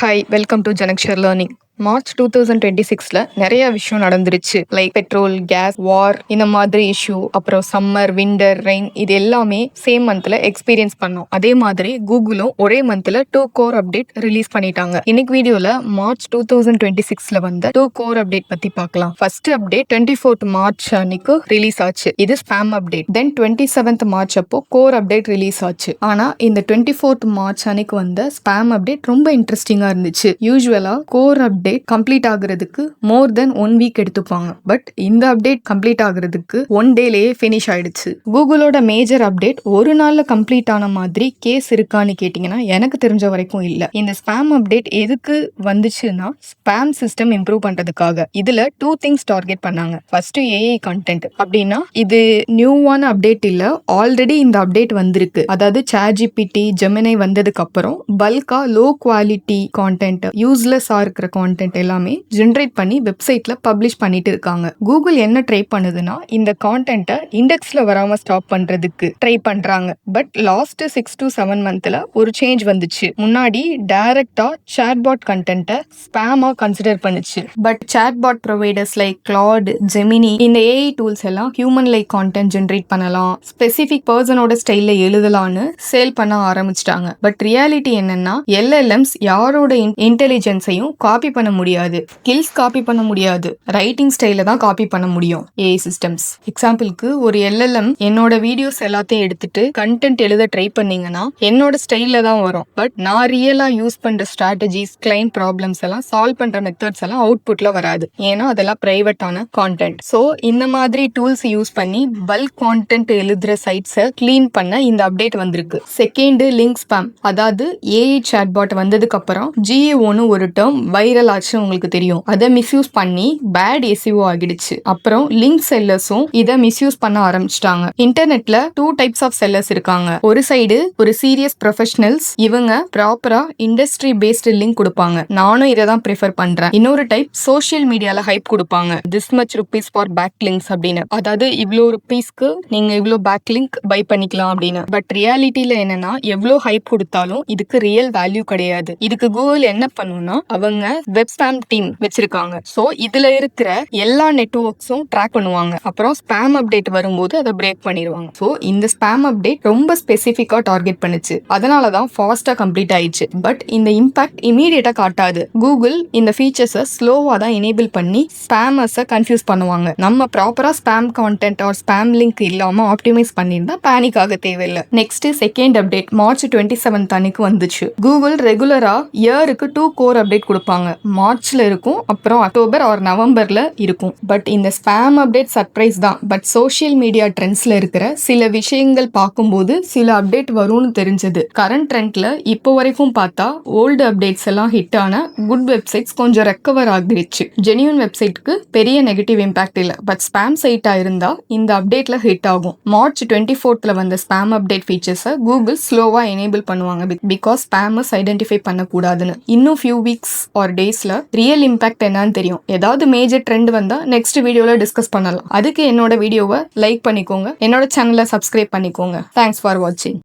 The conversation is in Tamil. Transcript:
ஹாய் வெல்கம் டு ஜனக்ஷர் லேர்னிங். மார்ச் 2026ல நிறைய விஷயம் நடந்துருச்சு. லைக் பெட்ரோல், கேஸ், வார், இந்த மாதிரி இஷ்யூ, அப்புறம் சம்மர், விண்டர், ரெயின், இது எல்லாமே சேம் மந்த்ல எக்ஸ்பீரியன்ஸ் பண்ணோம். அதே மாதிரி கூகுளும் ஒரே மந்த்ல 2 கோர் அப்டேட் ரிலீஸ் பண்ணிட்டாங்க. இன்னைக்கு வீடியோல மார்ச் 2026ல வந்த 2 கோர் அப்டேட் பத்தி பார்க்கலாம். ஃபர்ஸ்ட் அப்டேட் 24th மார்ச் அன்னைக்கு ரிலீஸ் ஆச்சு. இது ஸ்பாம் அப்டேட். தென் 27th மார்ச் அப்போ கோர் அப்டேட் ரிலீஸ் ஆச்சு. ஆனா இந்த 24th மார்ச் அன்னைக்கு வந்த ஸ்பாம் அப்டேட் ரொம்ப இன்ட்ரெஸ்டிங்கா இருந்துச்சு. யூசுவலா கோர் அப்டேட் கம்ப்ளீட் ஆகுறதுக்கு மோர் தென் 1 வீக் எடுத்துப்பாங்க. பட் இந்த அப்டேட் கம்ப்ளீட் ஆகுறதுக்கு 1 டேலயே ஃபினிஷ் ஆயிடுச்சு. கூகுளோட மேஜர் அப்டேட் ஒரு நாள்ல கம்ப்ளீட் ஆன மாதிரி கேஸ் இருக்கான்னு கேட்டீங்கன்னா எனக்கு தெரிஞ்ச வரைக்கும் இல்ல. இந்த ஸ்பாம் அப்டேட் எதுக்கு வந்துச்சுன்னா ஸ்பாம் சிஸ்டம் இம்ப்ரூவ் பண்றதுக்காக. இதுல 2 திங்ஸ் டார்கெட் பண்ணாங்க. First AI content. அப்படின்னா இது நியூவான அப்டேட் இல்ல, ஆல்ரெடி இந்த அப்டேட் வந்திருக்கு. அதாவது ChatGPT, Gemini வந்ததுக்கு அப்புறம் பல்கா லோ குவாலிட்டி கான்டென்ட், யூஸ்லெஸ்ஸா இருக்கிற கான்டென்ட் எல்லாமே ஜெனரேட் பண்ணி வெப்சைட்ல பப்ளிஷ் பண்ணிட்டு இருக்காங்க. கூகுள் என்ன ட்ரை பண்ணுதுன்னா இந்த கான்டென்ட்டை இண்டெக்ஸ்ல வராம ஸ்டாப் பண்றதுக்கு ட்ரை பண்றாங்க. பட் லாஸ்ட் 6 to 7 மந்த்ல ஒரு சேஞ்ச் வந்துச்சு. முன்னாடி டைரக்டா சாட்பாட் கண்டென்ட்டை ஸ்பாமா கன்சிடர் பண்ணுச்சு. But chatbot providers like Claude, Gemini, இந்த ஏஐ டூல்ஸ் எல்லாம் ஹியூமன் லைக் கான்டென்ட் ஜெனரேட் பண்ணலாம், ஸ்பெசிபிக் பர்சனோட ஸ்டைல்ல எழுதலாம்னு சேல் பண்ண ஆரம்பிச்சிட்டாங்க. பட் ரியாலிட்டி என்னன்னா எல்எல்எம்ஸ் யாரோட இன்டெலிஜென்ஸையும் காப்பி பண்ண முடியாது, ஸ்கில்ஸ் காப்பி பண்ண முடியாது, ரைட்டிங் ஸ்டைல தான் காப்பி பண்ண முடியும் ஏஐ சிஸ்டம்ஸ். எக்ஸாம்பிளுக்கு ஒரு எல்எல்எம் என்னோட வீடியோஸ் எல்லாத்தையும் எடுத்துட்டு கண்டென்ட் எழுத ட்ரை பண்ணீங்கன்னா என்னோட ஸ்டைல்ல தான் வரும். பட் நான் ரியலா யூஸ் பண்ற ஸ்ட்ராட்டஜிஸ், கிளைண்ட் ப்ராப்ளம்ஸ் எல்லாம் சால்வ் பண்ற மெத்தட்ஸ் எல்லாம் அவுட்புட்ல வராது. ஏன்னா அதெல்லாம் பிரைவேட்டான கான்டென்ட். ஸோ இந்த மாதிரி டூல்ஸ் யூஸ் பண்ணி பல்க் கான்டென்ட் எழுதுற சைட்ஸை கிளீன் பண்ண இந்த அப்டேட் வந்திருக்கு. Second, link spam. அதாவது ஏஐ சாட்பாட் வந்ததுக்கு அப்புறம் GAOன்னு ஒரு டேர்ம் வைரல் ஆச்சு, உங்களுக்கு தெரியும். அதை மிஸ்யூஸ் பண்ணி பேட் எஸ்இஓ ஆகிடுச்சு. அப்புறம் லிங்க் செல்லர்ஸும் இதை மிஸ்யூஸ் பண்ண ஆரம்பிச்சிட்டாங்க. இன்டர்நெட்ல 2 டைப்ஸ் ஆஃப் செல்லர்ஸ் இருக்காங்க. ஒரு சைடு ஒரு சீரியஸ் ப்ரொஃபஷனல்ஸ், இவங்க ப்ராப்பரா இண்டஸ்ட்ரி பேஸ்ட் லிங்க் கொடுப்பாங்க. நானும் இதை தான் ப்ரிஃபர் பண்றேன். இன்னொரு டைப் சோஷியல் மீடியால ஹைப் கொடுப்பாங்க. This much rupees for back links அப்படின்னு. அதாவது இவ்வளோ ருபீஸ்க்கு நீங்க இவ்வளோ பேக் லிங்க் பை பண்ணிக்கலாம் அப்படின்னு. பட் ரியாலிட்டியில என்னன்னா எவ்வளோ ஹைப் கொடுத்தாலும் இதுக்கு ரியல் வேல்யூ கிடையாது. இதுக்கு கூகுள் என்ன பண்ணும்னா அவங்க வெப் ஸ்பாம் டீம் வச்சிருக்காங்க. சோ இதுல இருக்கிற எல்லா நெட்வொர்க்ஸும் ட்ராக் பண்ணுவாங்க. அப்புறம் ஸ்பாம் அப்டேட் வரும்போது அதை பிரேக் பண்ணிடுவாங்க. சோ இந்த ஸ்பாம் அப்டேட் ரொம்ப ஸ்பெசிஃபிக்கா டார்கெட் பண்ணுச்சு. அதனாலதான் ஃபாஸ்டா கம்ப்ளீட் ஆயிடுச்சு. பட் இந்த இம்பாக்ட் இமீடியட்டா காட்டாது. கூகுள் இந்த ஃபீச்சர்ஸை ஸ்லோவா தான் எனேபிள் பண்ணி ஸ்பாமர்ஸை கன்ஃபியூஸ் பண்ணுவாங்க. நம்ம ப்ராப்பரா spam content or spam link இல்லாம ஆப்டிமைஸ் பண்ணியிருந்தா பேனிக் ஆக தேவையில்லை. நெக்ஸ்ட் செகண்ட் அப்டேட் மார்ச் 27 அன்னைக்கு வந்துச்சு. கூகுள் ரெகுலரா இயருக்கு 2 கோர் அப்டேட் கொடுப்பாங்க. மார்ச்ல இருக்கும், அப்புறம் அக்டோபர் ஆர் நவம்பர்ல இருக்கும். பட் இந்த ஸ்பாம் அப்டேட் சர்ப்ரைஸ் தான். பட் சோஷியல் மீடியா ட்ரெண்ட்ஸ்ல இருக்கிற சில விஷயங்கள் பார்க்கும்போது சில அப்டேட் வரும்னு தெரிஞ்சது. கரண்ட் ட்ரெண்ட்ல இப்போ வரைக்கும் பார்த்தா ஓல்டு அப்டேட்ஸ் எல்லாம் ஹிட் ஆன குட் வெப்சைட்ஸ் கொஞ்சம் ரெக்கவர் ஆகிடுச்சு. ஜெனியூன் வெப்சைட்க்கு பெரிய நெகட்டிவ் இம்பாக்ட் இல்ல. பட் ஸ்பாம் சைட்டா இருந்தா இந்த அப்டேட்ல ஹிட் ஆகும். மார்ச் 24th வந்த ஸ்பாம் அப்டேட் ஃபீச்சர்ஸை கூகுள் ஸ்லோவா எனேபிள் பண்ணுவாங்க. பிகாஸ் ஸ்பாமர்ஸ் ஐடென்டிஃபை பண்ணக்கூடாதுன்னு. இன்னும் ஃபியூ வீக்ஸ் ஆர் டேஸ்ல ரியல் இம்பாக்ட் என்னன்னு தெரியும். ஏதாவது மேஜர் ட்ரெண்ட் வந்தா நெக்ஸ்ட் வீடியோல டிஸ்கஸ் பண்ணலாம். அதுக்கு என்னோட வீடியோவை லைக் பண்ணிக்கோங்க, என்னோட சேனலை சப்ஸ்கிரைப் பண்ணிக்கோங்க. தேங்க்ஸ் ஃபார் வாட்சிங்.